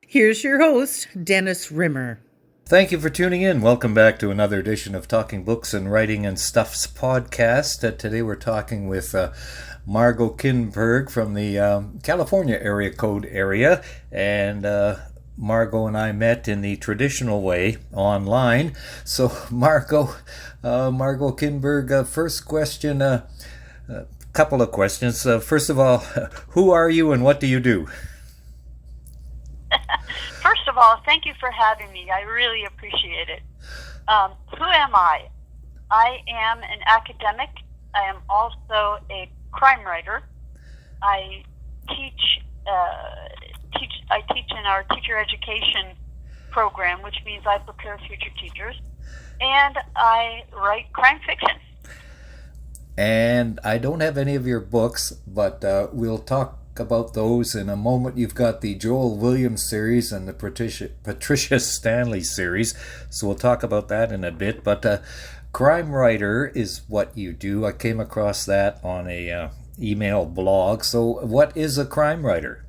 Here's your host, Dennis Rimmer. Thank you for tuning in. Welcome back to another edition of Talking Books and Writing and Stuff's podcast. Today we're talking with Margot Kinberg from the California area code area. And Margot and I met in the traditional way online. So Margot Kinberg, first question, couple of questions. First of all, who are you and what do you do? First of all, thank you for having me. I really appreciate it. Who am I? I am an academic. I am also a crime writer. I teach in our teacher education program, which means I prepare future teachers, and I write crime fiction. And I don't have any of your books, but we'll talk about those in a moment. You've got the Joel Williams series and the Patricia Stanley series, so we'll talk about that in a bit. But crime writer is what you do. I came across that on a email blog. So what is a crime writer?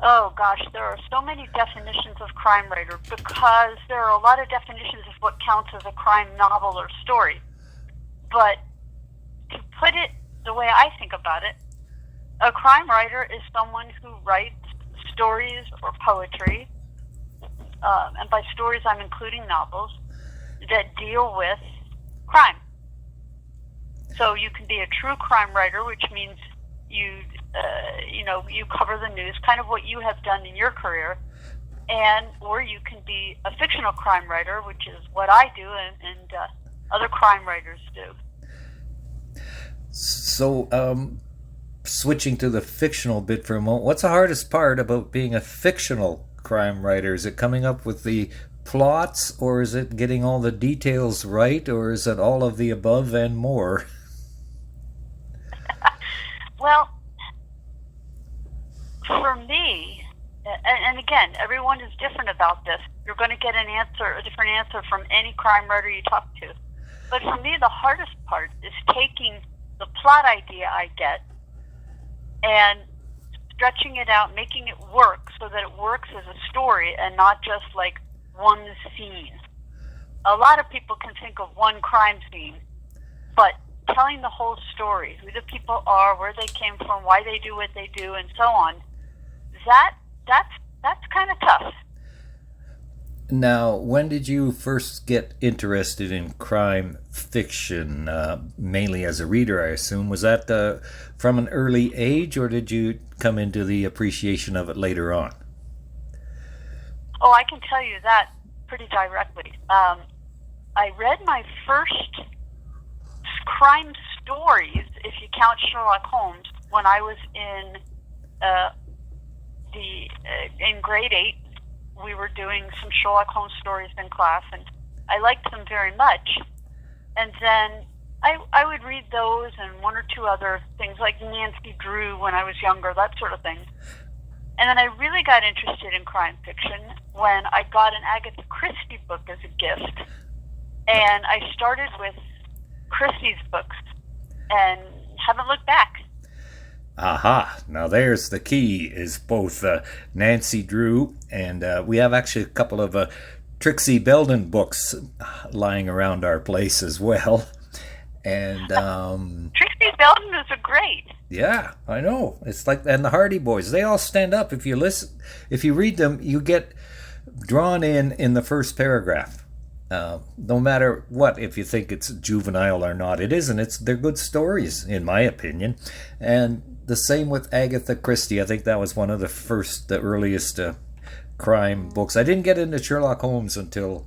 Oh gosh, there are so many definitions of crime writer because there are a lot of definitions of what counts as a crime novel or story. But to put it the way I think about it, a crime writer is someone who writes stories or poetry, and by stories I'm including novels, that deal with crime. So you can be a true crime writer, which means you cover the news, kind of what you have done in your career, or you can be a fictional crime writer, which is what I do and other crime writers do. So, switching to the fictional bit for a moment, what's the hardest part about being a fictional crime writer? Is it coming up with the plots, or is it getting all the details right, or is it all of the above and more? Well, for me, and again, everyone is different about this. You're going to get a different answer from any crime writer you talk to. But for me, the hardest part is taking the plot idea I get and stretching it out, making it work so that it works as a story and not just like one scene. A lot of people can think of one crime scene, but telling the whole story, who the people are, where they came from, why they do what they do, and so on, that's kind of tough. Now, when did you first get interested in crime fiction? Mainly as a reader, I assume. Was that from an early age, or did you come into the appreciation of it later on? Oh, I can tell you that pretty directly. I read my first crime stories, if you count Sherlock Holmes, when I was in grade 8. We were doing some Sherlock Holmes stories in class, and I liked them very much. And then I would read those and one or two other things, like Nancy Drew when I was younger, that sort of thing. And then I really got interested in crime fiction when I got an Agatha Christie book as a gift. And I started with Christie's books and haven't looked back. Aha, now there's the key, is both Nancy Drew and we have actually a couple of Trixie Belden books lying around our place as well. And Trixie Belden is a great. Yeah, I know. It's like, and the Hardy Boys, they all stand up. If you read them, you get drawn in the first paragraph. No matter what, if you think it's juvenile or not, it isn't. They're good stories, in my opinion. And the same with Agatha Christie. I think that was one of the earliest crime books. I didn't get into Sherlock Holmes until,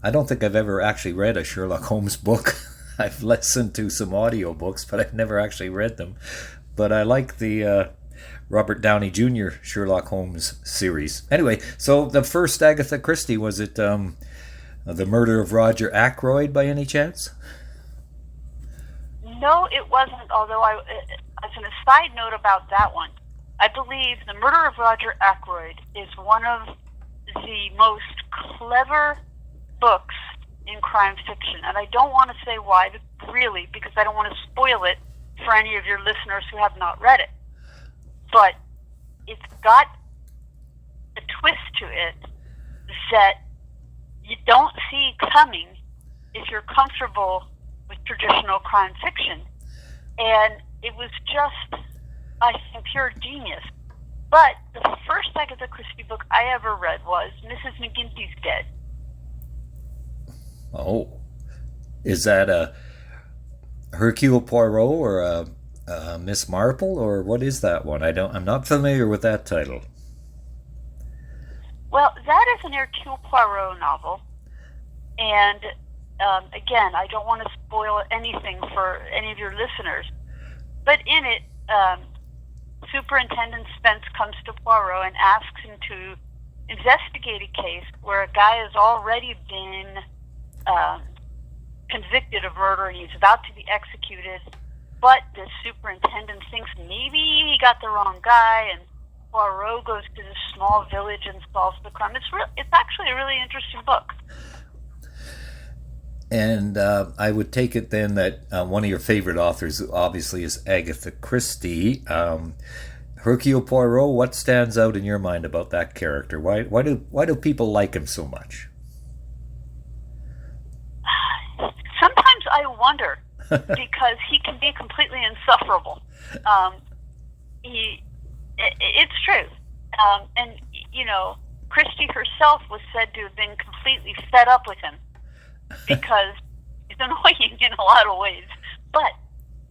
I don't think I've ever actually read a Sherlock Holmes book. I've listened to some audiobooks, but I've never actually read them. But I like the Robert Downey Jr. Sherlock Holmes series. Anyway, so the first Agatha Christie, was it The Murder of Roger Ackroyd by any chance? No, it wasn't, although as an aside note about that one, I believe The Murder of Roger Ackroyd is one of the most clever books in crime fiction. And I don't want to say why, really, because I don't want to spoil it for any of your listeners who have not read it. But it's got a twist to it that you don't see coming if you're comfortable with traditional crime fiction. And it was just, I think, pure genius. But the first Agatha Christie book I ever read was Mrs. McGinty's Dead. Oh. Is that a Hercule Poirot or a Miss Marple, or what is that one? I'm not familiar with that title. Well, that is an Hercule Poirot novel. And again, I don't want to spoil anything for any of your listeners. But in it, Superintendent Spence comes to Poirot and asks him to investigate a case where a guy has already been convicted of murder and he's about to be executed, but the superintendent thinks maybe he got the wrong guy, and Poirot goes to this small village and solves the crime. It's actually a really interesting book. And I would take it then that one of your favorite authors obviously is Agatha Christie. Hercule Poirot, what stands out in your mind about that character? Why do people like him so much? Sometimes I wonder, because he can be completely insufferable. It's true. And, Christie herself was said to have been completely fed up with him because he's annoying in a lot of ways. But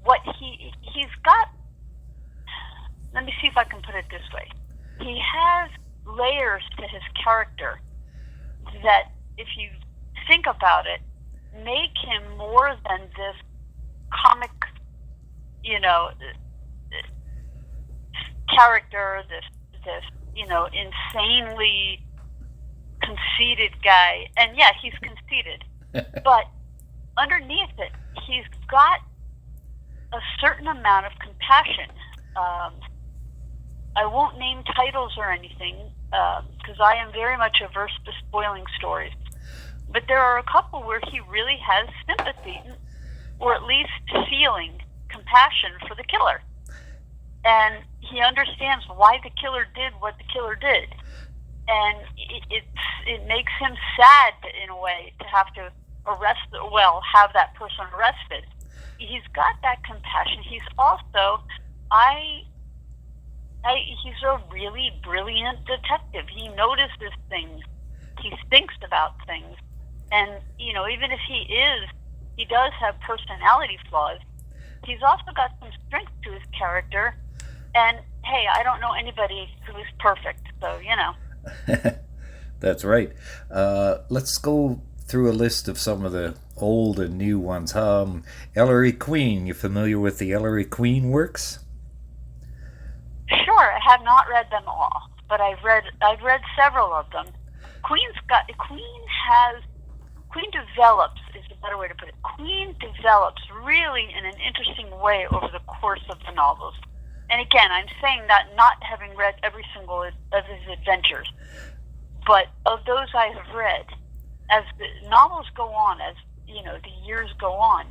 what he's got, let me see if I can put it this way. He has layers to his character that, if you think about it, make him more than this comic, character, this insanely conceited guy. And yeah, he's conceited. But underneath it, he's got a certain amount of compassion. I won't name titles or anything, because I am very much averse to spoiling stories. But there are a couple where he really has sympathy, or at least feeling compassion for the killer. And he understands why the killer did what the killer did. And it makes him sad, in a way, to have to have that person arrested. He's got that compassion. He's also, he's a really brilliant detective. He notices things. He thinks about things. And, even if he does have personality flaws, he's also got some strength to his character. And, hey, I don't know anybody who is perfect, so, That's right. Let's go through a list of some of the old and new ones. Ellery Queen, you familiar with the Ellery Queen works? Sure, I have not read them all, but I've read several of them. Queen develops, is a better way to put it. Queen develops really in an interesting way over the course of the novels. And again, I'm saying that not having read every single of his adventures, but of those I have read, as the novels go on, as the years go on,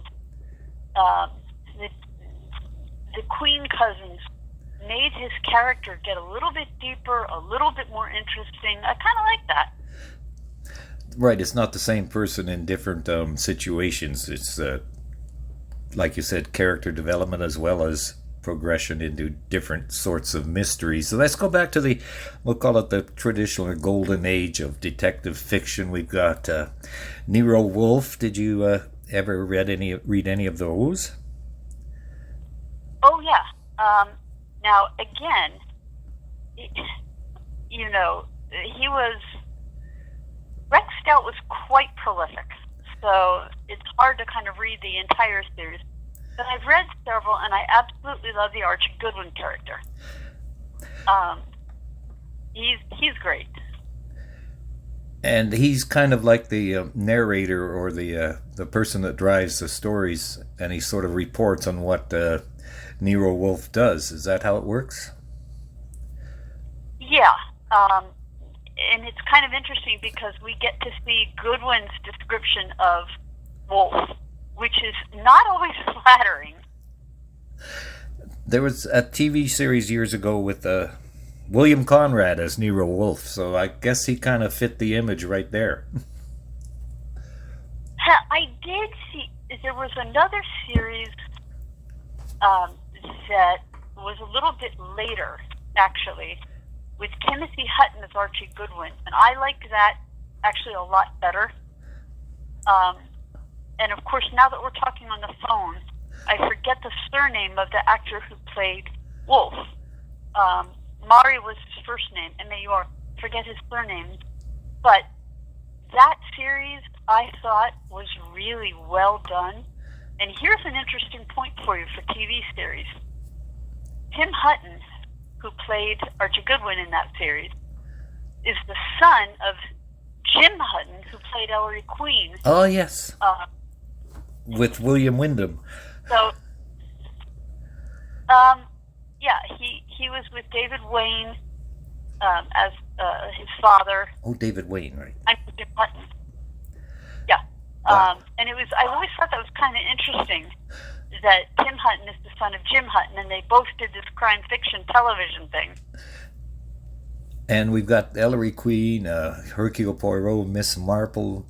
the Queen cousins made his character get a little bit deeper, a little bit more interesting. I kind of like that. Right, it's not the same person in different situations. It's, like you said, character development as well as progression into different sorts of mysteries. So let's go back to we'll call it the traditional golden age of detective fiction. We've got Nero Wolfe. Did you ever read any of those? Oh, yeah. Now, again, Rex Stout was quite prolific, so it's hard to kind of read the entire series. But I've read several, and I absolutely love the Archie Goodwin character. He's great. And he's kind of like the narrator or the person that drives the stories, and he sort of reports on what Nero Wolfe does. Is that how it works? Yeah. And it's kind of interesting because we get to see Goodwin's description of Wolfe, which is not always flattering. There was a TV series years ago with William Conrad as Nero Wolfe, so I guess he kind of fit the image right there. I did see there was another series that was a little bit later, actually, with Timothy Hutton as Archie Goodwin, and I liked that actually a lot better. And of course, now that we're talking on the phone, I forget the surname of the actor who played Wolf. Mari was his first name, M-A-U-R. Forget his surname. But that series, I thought, was really well done. And here's an interesting point for you for TV series. Tim Hutton, who played Archie Goodwin in that series, is the son of Jim Hutton, who played Ellery Queen. Oh, yes. With William Wyndham. So, yeah, he was with David Wayne as his father. Oh, David Wayne, right. I'm Jim Hutton. Yeah. And I always thought that was kind of interesting that Tim Hutton is the son of Jim Hutton, and they both did this crime fiction television thing. And we've got Ellery Queen, Hercule Poirot, Miss Marple,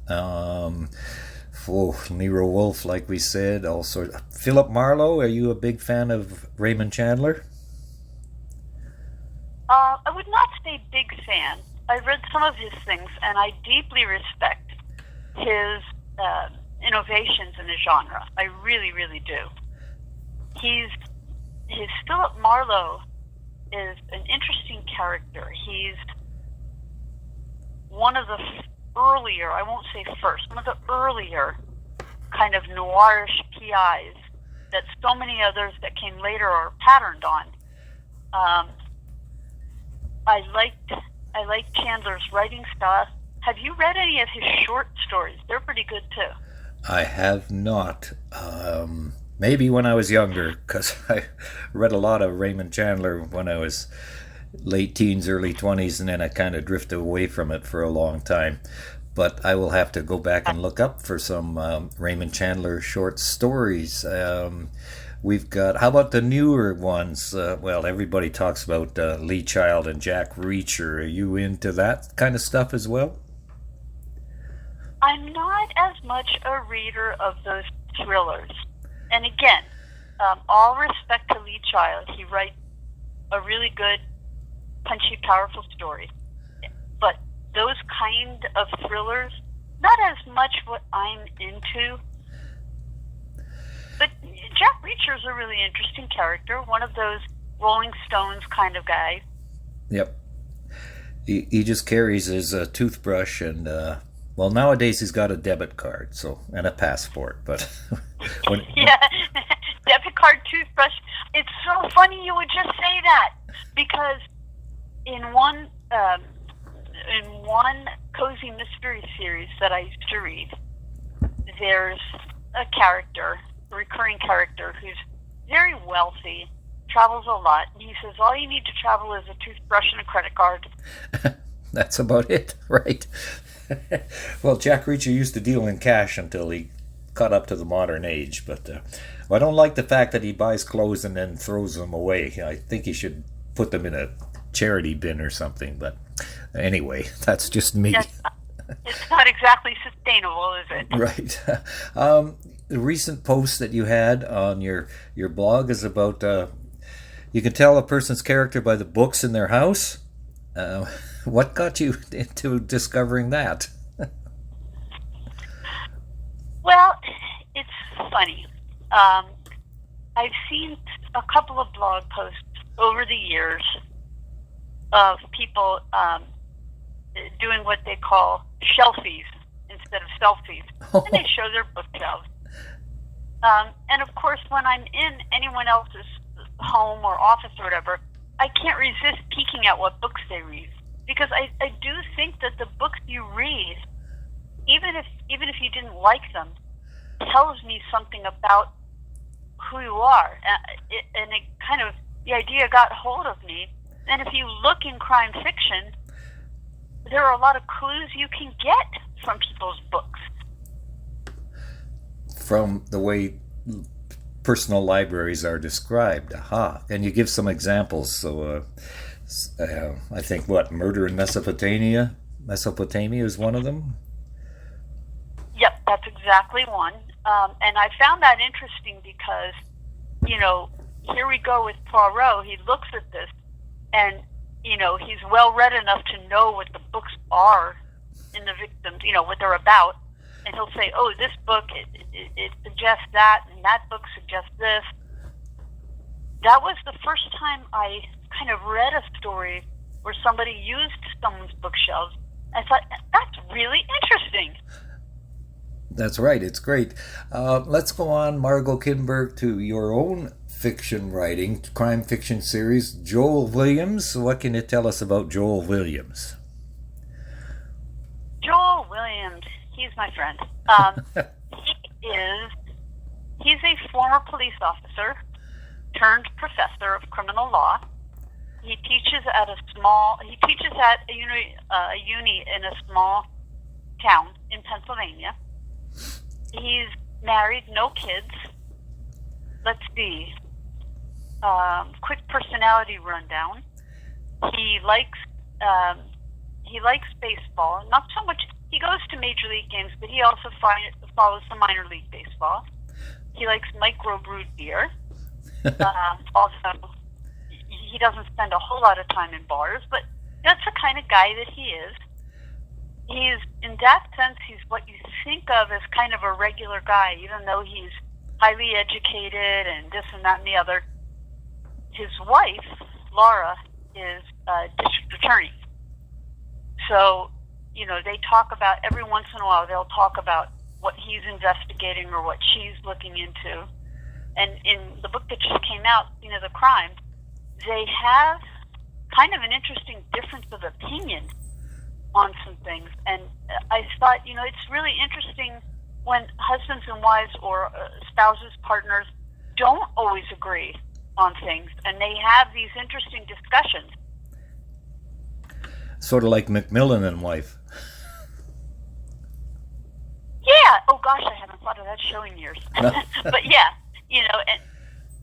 Nero Wolfe, like we said. Also, Philip Marlowe. Are you a big fan of Raymond Chandler? I would not say big fan. I read some of his things, and I deeply respect his innovations in the genre. I really, really do. His Philip Marlowe is an interesting character. He's one of the earlier, I won't say first, one of the earlier kind of noirish PIs that so many others that came later are patterned on. I liked Chandler's writing style. Have you read any of his short stories? They're pretty good too. I have not. Maybe when I was younger, because I read a lot of Raymond Chandler when I was late teens, early 20s, and then I kind of drifted away from it for a long time. But I will have to go back and look up for some Raymond Chandler short stories. We've got, how about the newer ones? Well, everybody talks about Lee Child and Jack Reacher. Are you into that kind of stuff as well? I'm not as much a reader of those thrillers. And again, all respect to Lee Child. He writes a really good, punchy, powerful story. But those kind of thrillers, not as much what I'm into. But Jack Reacher's a really interesting character, one of those Rolling Stones kind of guys. Yep. He just carries his toothbrush and, well, nowadays he's got a debit card, and a passport, but... Yeah, debit card, toothbrush. It's so funny you would just say that, because in one cozy mystery series that I used to read, there's a recurring character who's very wealthy, travels a lot, and he says all you need to travel is a toothbrush and a credit card. That's about it, right? Well, Jack Reacher used to deal in cash until he caught up to the modern age, but I don't like the fact that he buys clothes and then throws them away. I think he should put them in a charity bin or something, but anyway, that's just me. It's not exactly sustainable, is it? Right. The recent post that you had on your blog is about you can tell a person's character by the books in their house. What got you into discovering that? Well, it's funny. I've seen a couple of blog posts over the years of people doing what they call shelfies instead of selfies. Oh. And they show their bookshelves. And of course, when I'm in anyone else's home or office or whatever, I can't resist peeking at what books they read. Because I do think that the books you read, even if you didn't like them, tells me something about who you are. And it kind of, the idea got hold of me. And if you look in crime fiction, there are a lot of clues you can get from people's books. From the way personal libraries are described. Aha. And you give some examples. So I think Murder in Mesopotamia. Mesopotamia is one of them. Yep, that's exactly one. And I found that interesting because, here we go with Poirot. He looks at this, and he's well read enough to know what the books are in the victims, what they're about, and he'll say, "Oh, this book it suggests that, and that book suggests this." That was the first time I kind of read a story where somebody used someone's bookshelves. I thought, that's really interesting. That's right. It's great. Let's go on, Margot Kinberg, to your own fiction writing, crime fiction series, Joel Williams. What can you tell us about Joel Williams? Joel Williams, he's my friend. He's a former police officer turned professor of criminal law. He teaches at a uni in a small town in Pennsylvania. He's married, no kids. Let's see. Quick personality rundown. He likes baseball. Not so much. He goes to major league games, but he also follows the minor league baseball. He likes microbrewed beer. Also, he doesn't spend a whole lot of time in bars, but that's the kind of guy that he is. He's, in that sense, he's what you think of as kind of a regular guy, even though he's highly educated and this and that and the other. His wife, Laura, is a district attorney. So, they talk about, every once in a while, they'll talk about what he's investigating or what she's looking into. And in the book that just came out, The Crime, they have kind of an interesting difference of opinion on some things. And I thought, it's really interesting when husbands and wives or spouses, partners don't always agree on things, and they have these interesting discussions. Sort of like Macmillan and Wife. Yeah. Oh gosh, I haven't thought of that show in years. But yeah, and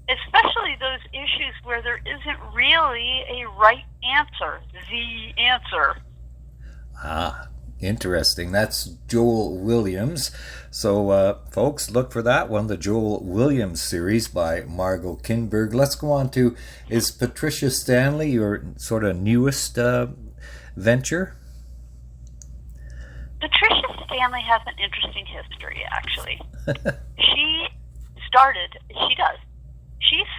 especially those issues where there isn't really a right answer, the answer. Ah, interesting. That's Joel Williams. So, folks, look for that one, the Joel Williams series by Margot Kinberg. Let's go on to, is Patricia Stanley your sort of newest venture? Patricia Stanley has an interesting history, actually. She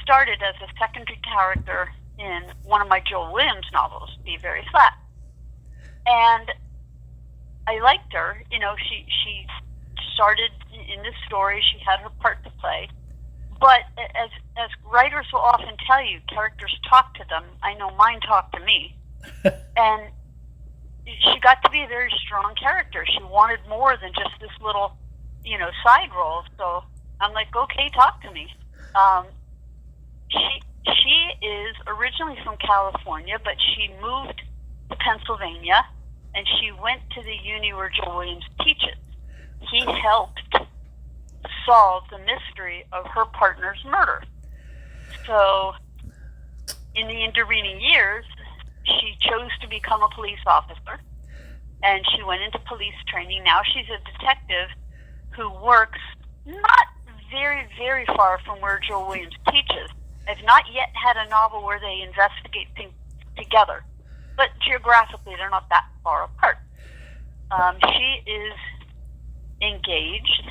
started as a secondary character in one of my Joel Williams novels, Be Very Flat. And I liked her. She started in this story. She had her part to play. But as writers will often tell you, characters talk to them. I know mine talked to me. And she got to be a very strong character. She wanted more than just this little, side role. So I'm like, okay, talk to me. She is originally from California, but she moved to Pennsylvania, and she went to the uni where Joel Williams teaches. He helped solve the mystery of her partner's murder. So in the intervening years, she chose to become a police officer, and she went into police training. Now she's a detective who works not very, very far from where Joel Williams teaches. I've not yet had a novel where they investigate things together, but geographically they're not that far apart. She is engaged.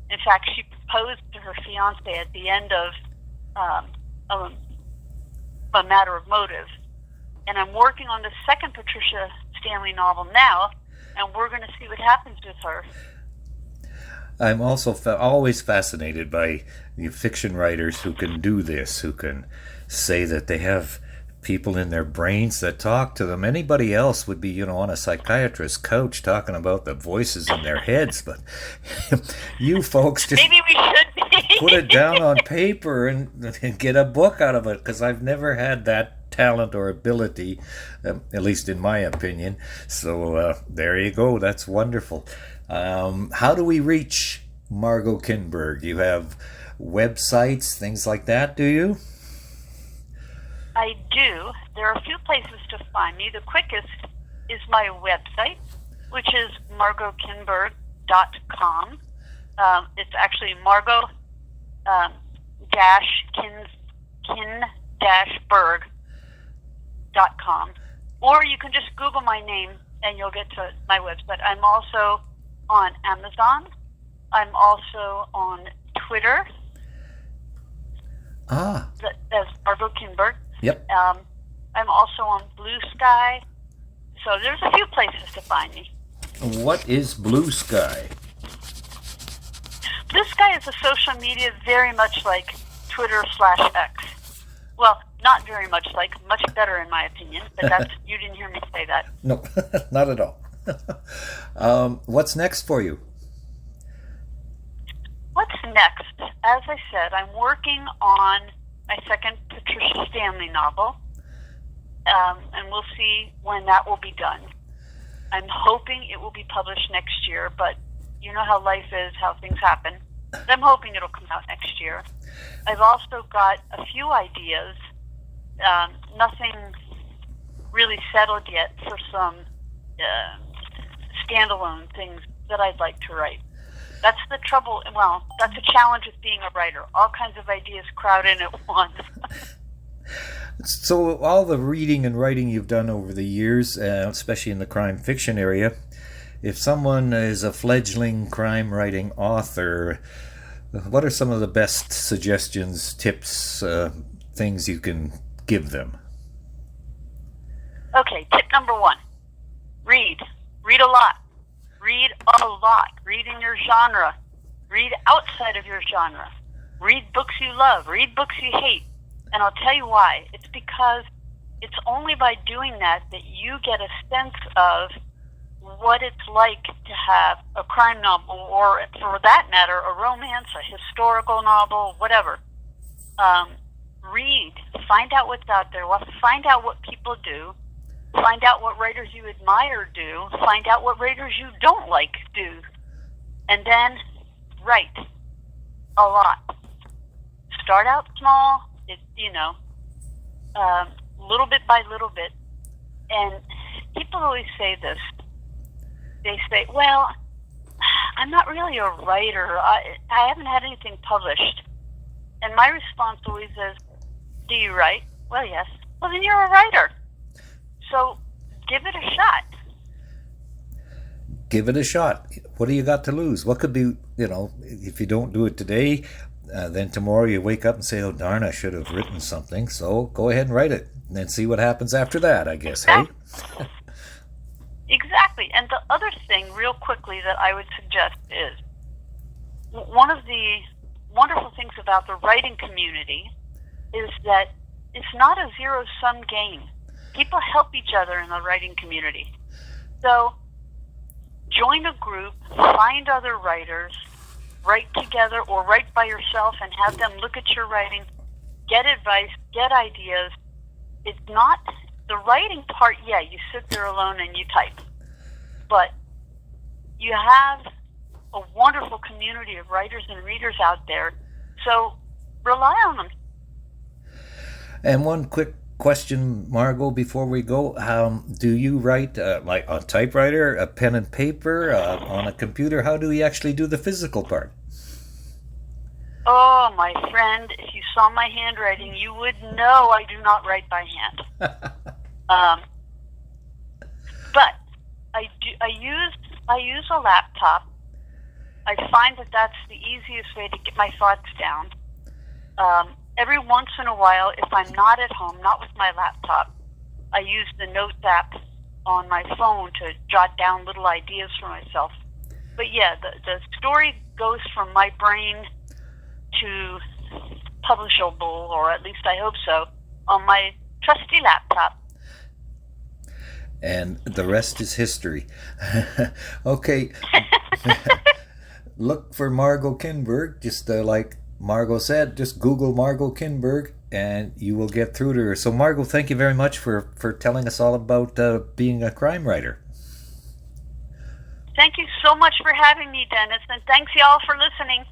In fact, she proposed to her fiance at the end of A Matter of Motive. And I'm working on the second Patricia Stanley novel now, and we're going to see what happens with her. I'm also always fascinated by the fiction writers who can do this, who can say that they have people in their brains that talk to them. Anybody else would be, on a psychiatrist's couch talking about the voices in their heads, but you folks just maybe we should be. Put it down on paper and get a book out of it, because I've never had that talent or ability, at least in my opinion. So there you go. That's wonderful. How do we reach Margot Kinberg? You have websites, things like that, do you? I do. There are a few places to find me. The quickest is my website, which is margotkinberg.com. It's actually Margot kin-berg.com. Or you can just Google my name and you'll get to my website. I'm also on Amazon. I'm also on Twitter. As Margot Kinberg. Yep. I'm also on Blue Sky. So there's a few places to find me. What is Blue Sky? Blue Sky is a social media very much like Twitter/X. Well, not very much like, much better in my opinion, but that's, you didn't hear me say that. No, not at all. What's next for you? What's next? As I said, I'm working on my second Patricia Stanley novel, and we'll see when that will be done. I'm hoping it will be published next year, but you know how life is, how things happen. I'm hoping it'll come out next year. I've also got a few ideas, nothing really settled yet, for some standalone things that I'd like to write. That's the trouble. Well, that's a challenge with being a writer. All kinds of ideas crowd in at once. So all the reading and writing you've done over the years, especially in the crime fiction area, if someone is a fledgling crime writing author, what are some of the best suggestions, tips, things you can give them? Okay, tip number one. Read. Read a lot. Read a lot. Read in your genre. Read outside of your genre. Read books you love. Read books you hate. And I'll tell you why. It's because it's only by doing that that you get a sense of what it's like to have a crime novel, or for that matter, a romance, a historical novel, whatever. Read. Find out what's out there. Find out what people do. Find out what writers you admire do. Find out what writers you don't like do. And then write a lot. Start out small, little bit by little bit. And people always say this. They say, well, I'm not really a writer. I haven't had anything published. And my response always is, do you write? Well, yes. Well, then you're a writer. So give it a shot. Give it a shot. What do you got to lose? What could be, if you don't do it today, then tomorrow you wake up and say, oh, darn, I should have written something. So go ahead and write it and then see what happens after that, I guess, hey? Exactly. And the other thing, real quickly, that I would suggest is one of the wonderful things about the writing community is that it's not a zero-sum game. People help each other in the writing community. So join a group, find other writers, write together or write by yourself and have them look at your writing, get advice, get ideas. It's not the writing part, you sit there alone and you type. But you have a wonderful community of writers and readers out there, so rely on them. And one quick question, Margot, before we go. Do you write like a typewriter, a pen and paper, on a computer? How do you actually do the physical part? Oh, my friend, if you saw my handwriting, you would know I do not write by hand. But I use a laptop. I find that that's the easiest way to get my thoughts down. Every once in a while, if I'm not at home, not with my laptop, I use the Notes app on my phone to jot down little ideas for myself. But the story goes from my brain to publishable, or at least I hope so, on my trusty laptop. And the rest is history. Okay. Look for Margot Kinberg, just like Margot said, just Google Margot Kinberg and you will get through to her. So Margot, thank you very much for telling us all about being a crime writer. Thank you so much for having me, Dennis, and thanks y'all for listening.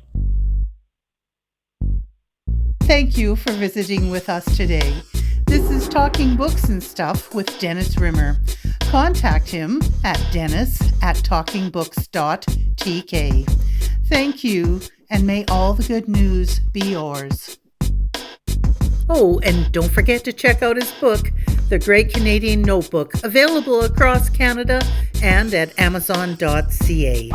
Thank you for visiting with us today. This is Talking Books and Stuff with Dennis Rimmer. Contact him at dennis@talkingbooks.tk. Thank you, and may all the good news be yours. Oh, and don't forget to check out his book, The Great Canadian Notebook, available across Canada and at amazon.ca.